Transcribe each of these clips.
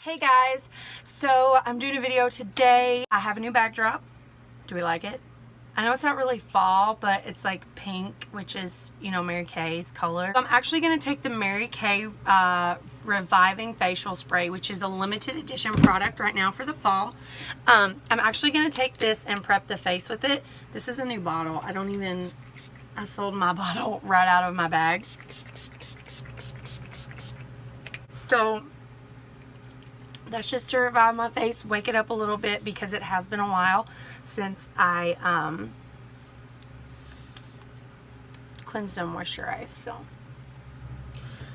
Hey guys, so I'm doing a video today. I have a new backdrop. Do we like it? I know it's not really fall, but it's like pink, which is, you know, Mary Kay's color. So I'm actually going to take the Mary Kay Reviving Facial Spray, which is a limited edition product right now for the fall. I'm actually going to take this and prep the face with it. This is a new bottle. I sold my bottle right out of my bag. So that's just to revive my face, wake it up a little bit, because it has been a while since I cleansed and moisturized. So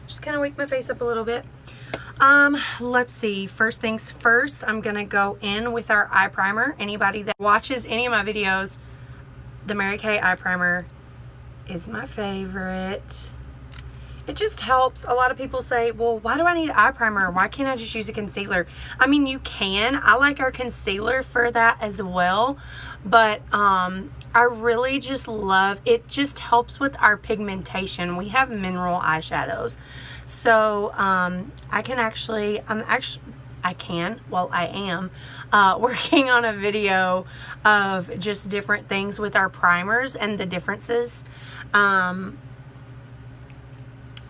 just kind of wake my face up a little bit. Let's see. First things first, I'm going to go in with our eye primer. Anybody that watches any of my videos, the Mary Kay eye primer is my favorite. It just helps. A lot of people say, well, why do I need eye primer? Why can't I just use a concealer? I mean, you can. I like our concealer for that as well. But I really just love, it just helps with our pigmentation. We have mineral eyeshadows. So I am working on a video of just different things with our primers and the differences.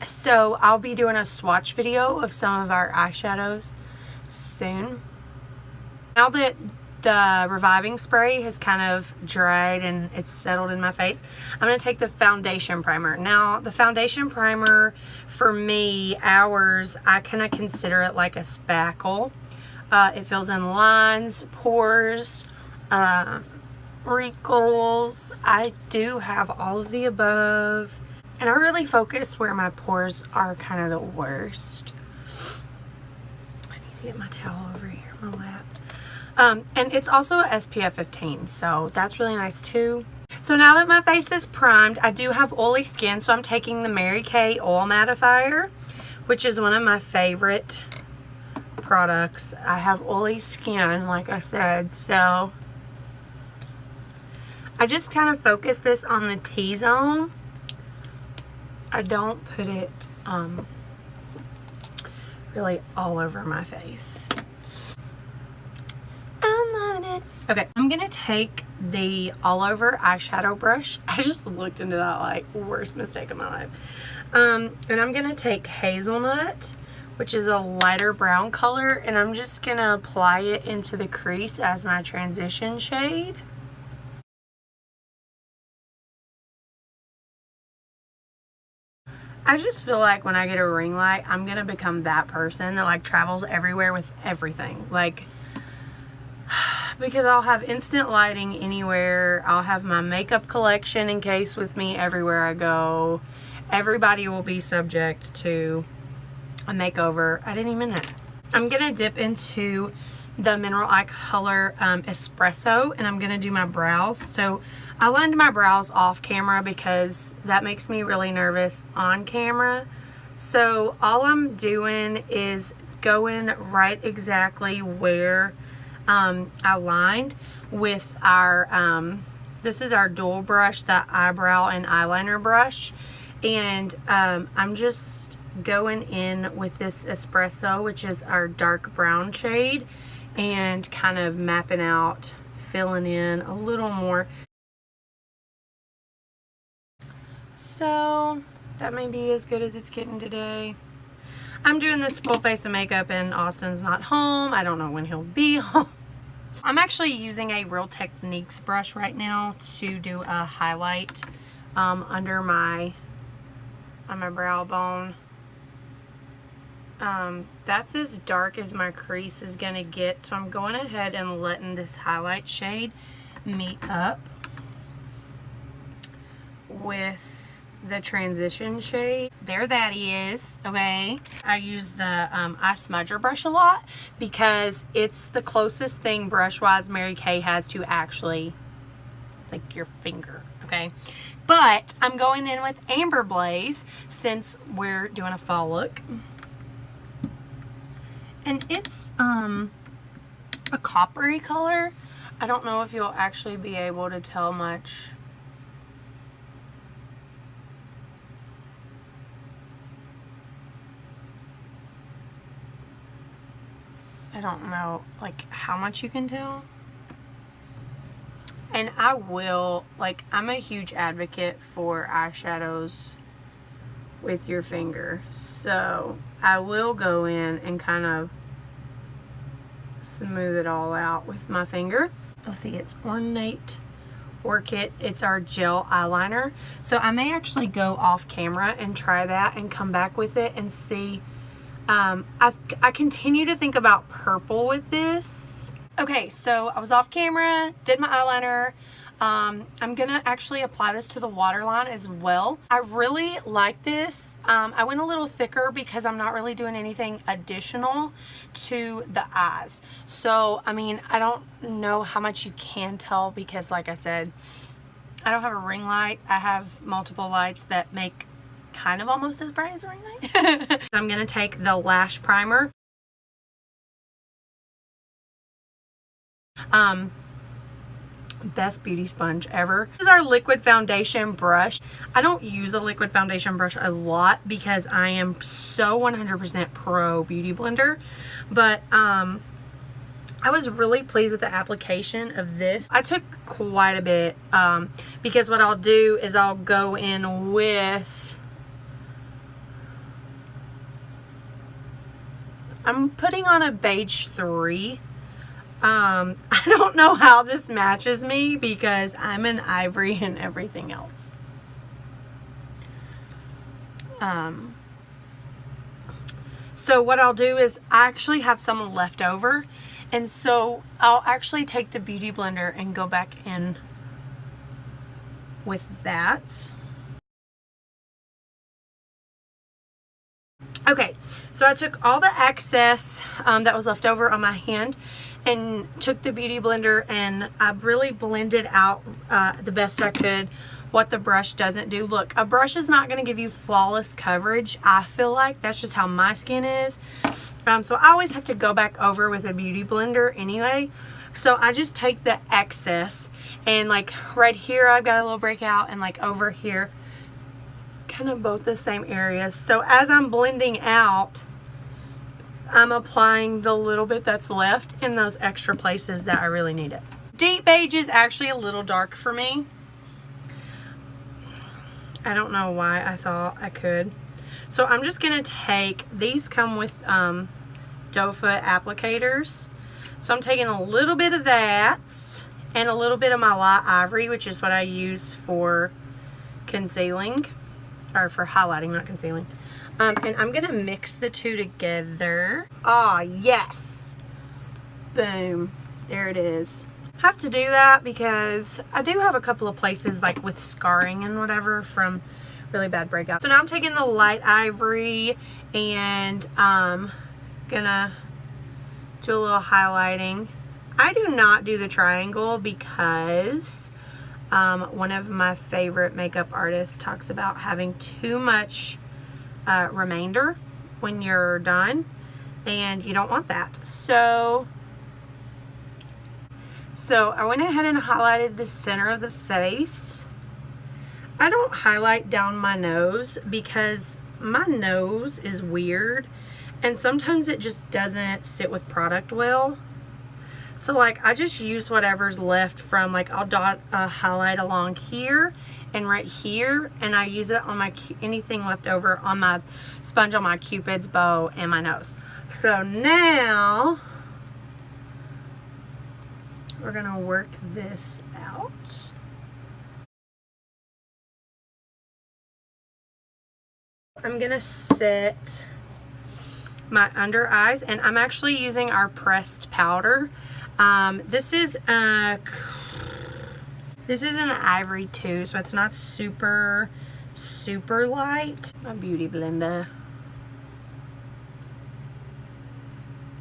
So I'll be doing a swatch video of some of our eyeshadows soon. Now that the reviving spray has kind of dried and it's settled in my face, I'm going to take the foundation primer. Now the foundation primer, for me, I kind of consider it like a spackle. It fills in lines, pores, wrinkles. I do have all of the above. And I really focus where my pores are kind of the worst. I need to get my towel over here, my lap. And it's also a SPF 15, so that's really nice too. So now that my face is primed, I do have oily skin, so I'm taking the Mary Kay Oil Mattifier, which is one of my favorite products. I have oily skin, like I said, so I just kind of focus this on the T-zone. I don't put it really all over my face. I'm loving it. Okay, I'm gonna take the all over eyeshadow brush. I just looked into that like worst mistake of my life. And I'm gonna take Hazelnut, which is a lighter brown color, and I'm just gonna apply it into the crease as my transition shade. I just feel like when I get a ring light, I'm going to become that person that like travels everywhere with everything. Like, because I'll have instant lighting anywhere. I'll have my makeup collection in case with me everywhere I go. Everybody will be subject to a makeover at any minute. I'm going to dip into the Mineral Eye Color Espresso, and I'm going to do my brows. So I lined my brows off camera because that makes me really nervous on camera. So all I'm doing is going right exactly where I lined with our, this is our dual brush, the eyebrow and eyeliner brush. And I'm just going in with this Espresso, which is our dark brown shade, and kind of mapping out, filling in a little more. So that may be as good as it's getting today. I'm doing this full face of makeup and Austin's not home. I don't know when he'll be home. I'm actually using a Real Techniques brush right now to do a highlight under on my brow bone. That's as dark as my crease is gonna get, so I'm going ahead and letting this highlight shade meet up with the transition shade. There that is. Okay, I use the eye smudger brush a lot because it's the closest thing brush wise Mary Kay has to actually like your finger. Okay, but I'm going in with Amber Blaze since we're doing a fall look. And it's a coppery color. I don't know if you'll actually be able to tell much. I don't know like how much you can tell. And I will, like, I'm a huge advocate for eyeshadows with your finger. So I will go in and kind of smooth it all out with my finger. Let's see, it's Ornate Orchid. It's our gel eyeliner. So I may actually go off camera and try that and come back with it and see. I continue to think about purple with this. Okay, so I was off camera, did my eyeliner. I'm gonna actually apply this to the waterline as well. I really like this. I went a little thicker because I'm not really doing anything additional to the eyes. So, I mean, I don't know how much you can tell because, like I said, I don't have a ring light. I have multiple lights that make kind of almost as bright as a ring light. I'm gonna take the Lash primer. Best beauty sponge ever. This is our liquid foundation brush. I don't use a liquid foundation brush a lot because I am so 100% pro beauty blender, but I was really pleased with the application of this. I took quite a bit because what I'll do is I'll go in with, I'm putting on a beige 3. I don't know how this matches me because I'm an ivory and everything else. So what I'll do is I actually have some left over, and so I'll actually take the beauty blender and go back in with that. Okay, so I took all the excess that was left over on my hand and took the beauty blender and I really blended out the best I could what the brush doesn't do. Look, a brush is not going to give you flawless coverage. I feel like that's just how my skin is. So I always have to go back over with a beauty blender anyway. So I just take the excess and like right here I've got a little breakout and like over here, kind of both the same areas. So as I'm blending out, I'm applying the little bit that's left in those extra places that I really need it. Deep beige is actually a little dark for me. I don't know why I thought I could. So I'm just gonna take, these come with doe foot applicators. So I'm taking a little bit of that and a little bit of my light ivory, which is what I use for concealing. Or for highlighting, not concealing. And I'm gonna mix the two together. Ah, yes. Boom. There it is. Have to do that because I do have a couple of places like with scarring and whatever from really bad breakouts. So now I'm taking the light ivory and I'm gonna do a little highlighting. I do not do the triangle because one of my favorite makeup artists talks about having too much remainder when you're done, and you don't want that. So I went ahead and highlighted the center of the face. I don't highlight down my nose because my nose is weird and sometimes it just doesn't sit with product well. So like I just use whatever's left from, like I'll dot a highlight along here and right here, and I use it on my anything left over on my sponge on my Cupid's bow and my nose. So now we're gonna work this out. I'm gonna set my under eyes, and I'm actually using our pressed powder. This is an ivory too, so it's not super light. My beauty blender,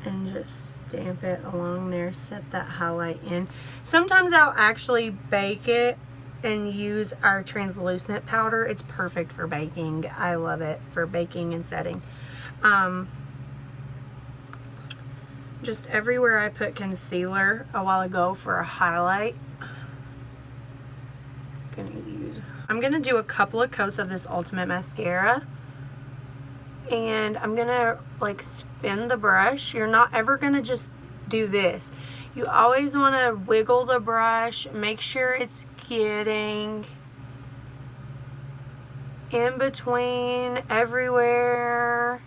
and just stamp it along there, set that highlight in. Sometimes I'll actually bake it and use our translucent powder. It's perfect for baking. I love it for baking and setting. Just everywhere I put concealer a while ago for a highlight, I'm gonna do a couple of coats of this Ultimate mascara, and I'm gonna like spin the brush. You're not ever gonna just do this. You always want to wiggle the brush, make sure it's getting in between everywhere.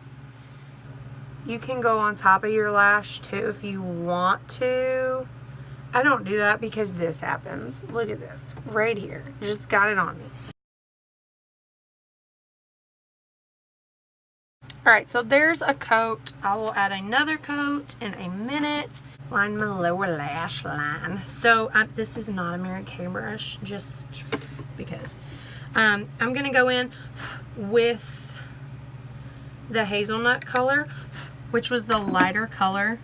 You can go on top of your lash too if you want to. I don't do that because this happens. Look at this right here. Just got it on me. Alright, so there's a coat. I will add another coat in a minute. Line my lower lash line. So this is not a Mary Kay brush, just because. I'm going to go in with the Hazelnut color, which was the lighter color,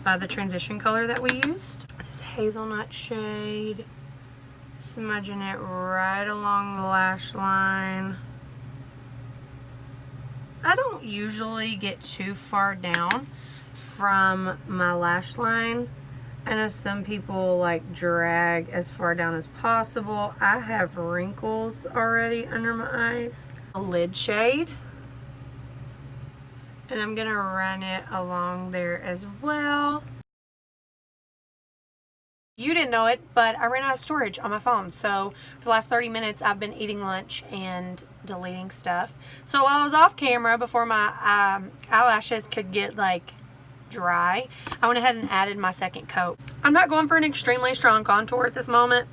the transition color that we used. This Hazelnut shade. Smudging it right along the lash line. I don't usually get too far down from my lash line. I know some people like drag as far down as possible. I have wrinkles already under my eyes. A lid shade. And I'm gonna run it along there as well. You didn't know it, but I ran out of storage on my phone. So for the last 30 minutes, I've been eating lunch and deleting stuff. So while I was off camera, before my eyelashes could get like dry, I went ahead and added my second coat. I'm not going for an extremely strong contour at this moment.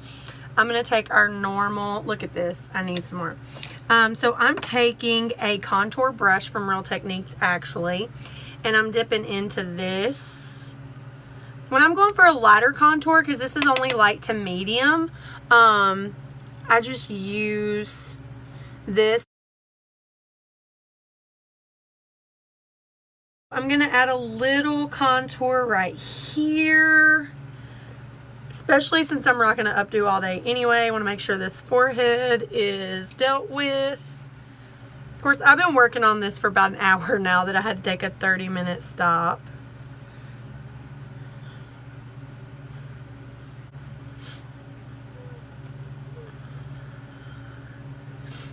I'm going to take our normal, look at this, I need some more. So I'm taking a contour brush from Real Techniques actually, and I'm dipping into this. When I'm going for a lighter contour, because this is only light to medium, I just use this. I'm going to add a little contour right here, especially since I'm rocking an updo all day anyway. I want to make sure this forehead is dealt with. Of course, I've been working on this for about an hour now that I had to take a 30-minute stop.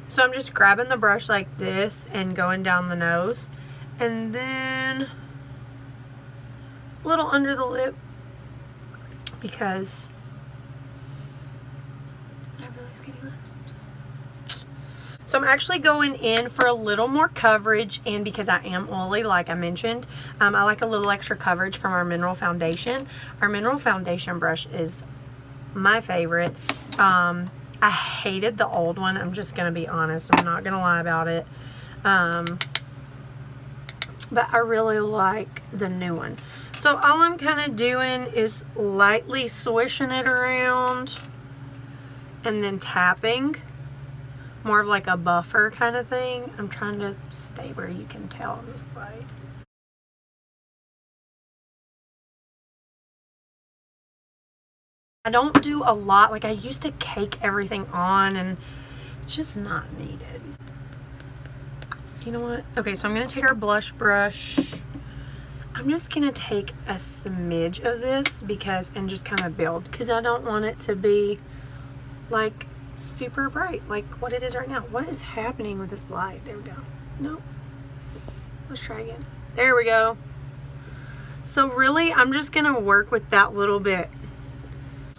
So I'm just grabbing the brush like this and going down the nose. And then a little under the lip because I have really skinny lips. So I'm actually going in for a little more coverage, and because I am oily, like I mentioned, I like a little extra coverage from our mineral foundation. Our mineral foundation brush is my favorite. I hated the old one. I'm just going to be honest. I'm not going to lie about it. But I really like the new one. So all I'm kind of doing is lightly swishing it around and then tapping. More of like a buffer kind of thing. I'm trying to stay where you can tell on this light. I don't do a lot. Like I used to cake everything on, and it's just not needed. You know what? Okay, so I'm going to take our blush brush. I'm just going to take a smidge of this and just kind of build, because I don't want it to be like super bright like what it is right now. What is happening with this light? There we go. Nope. Let's try again. There we go. So really, I'm just going to work with that little bit.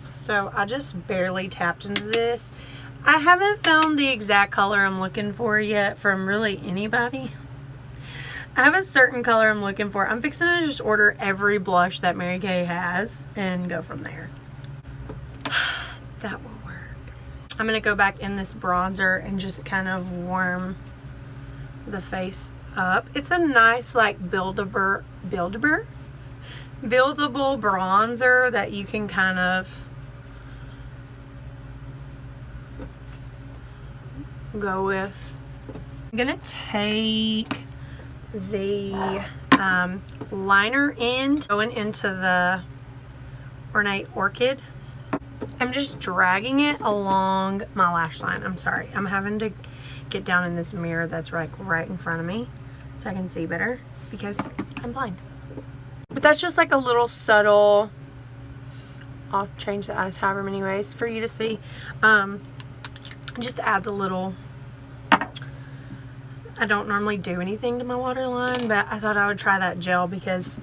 So I just barely tapped into this. I haven't found the exact color I'm looking for yet from really anybody. I have a certain color I'm looking for. I'm fixing to just order every blush that Mary Kay has and go from there. That will work. I'm going to go back in this bronzer and just kind of warm the face up. It's a nice like buildable bronzer that you can kind of go with. I'm gonna take the liner end going into the Ornate Orchid. I'm just dragging it along my lash line. I'm sorry, I'm having to get down in this mirror that's like right in front of me so I can see better because I'm blind. But that's just like a little subtle, I'll change the eyes however many ways for you to see. Just adds a little I don't normally do anything to my waterline, but I thought I would try that gel because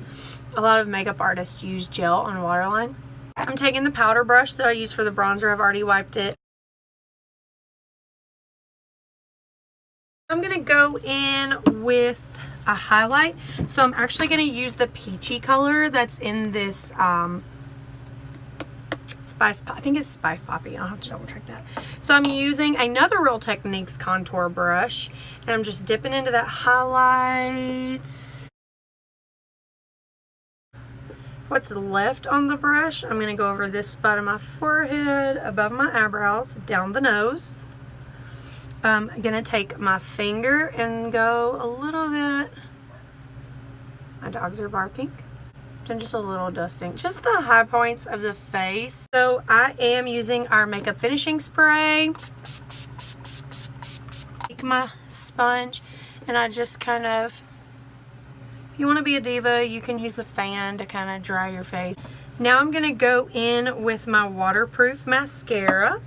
a lot of makeup artists use gel on waterline. I'm taking the powder brush that I use for the bronzer. I've already wiped it. I'm going to go in with a highlight. So I'm actually going to use the peachy color that's in this I think it's Spice Poppy. I'll have to double check that. So I'm using another Real Techniques contour brush, and I'm just dipping into that highlight. What's left on the brush, I'm going to go over this spot of my forehead, above my eyebrows, down the nose. I'm going to take my finger and go a little bit. My dogs are barking. And just a little dusting. Just the high points of the face. So I am using our makeup finishing spray. Take my sponge and I just kind of, if you want to be a diva, you can use a fan to kind of dry your face. Now I'm going to go in with my waterproof mascara.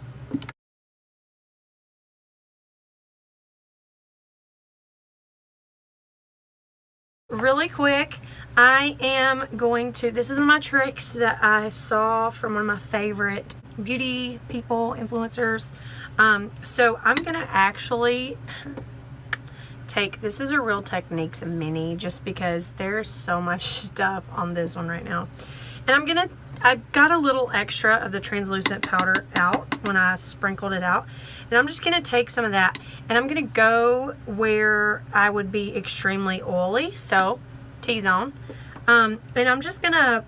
Really quick, I am going to, this is one of my tricks that I saw from one of my favorite beauty people, influencers. So I'm going to actually take, this is a Real Techniques mini just because there's so much stuff on this one right now. And I got a little extra of the translucent powder out when I sprinkled it out. And I'm just going to take some of that and I'm going to go where I would be extremely oily. So, T-zone. And I'm just going to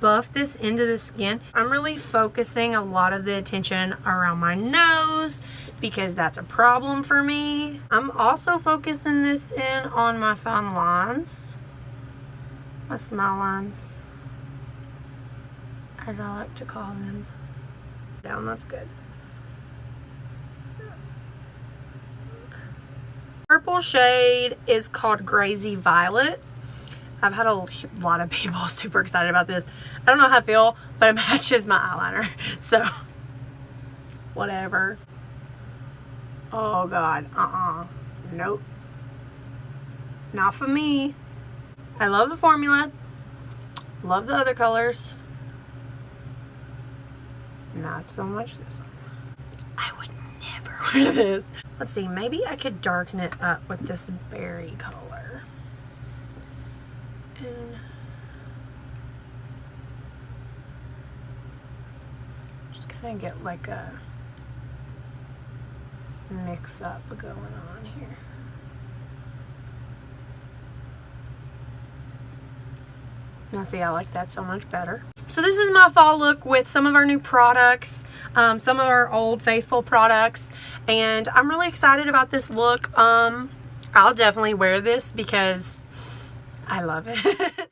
buff this into the skin. I'm really focusing a lot of the attention around my nose because that's a problem for me. I'm also focusing this in on my fine lines. My smile lines, as I like to call them. Down, that's good. Purple shade is called Grazie Violet. I've had a lot of people super excited about this. I don't know how I feel, but it matches my eyeliner. So, whatever. Oh God, nope. Not for me. I love the formula. Love the other colors. Not so much this one. I would never wear this. Let's see, maybe I could darken it up with this berry color. And just kind of get like a mix up going on here. Now see, I like that so much better. So this is my fall look with some of our new products, some of our old faithful products, and I'm really excited about this look. I'll definitely wear this because I love it.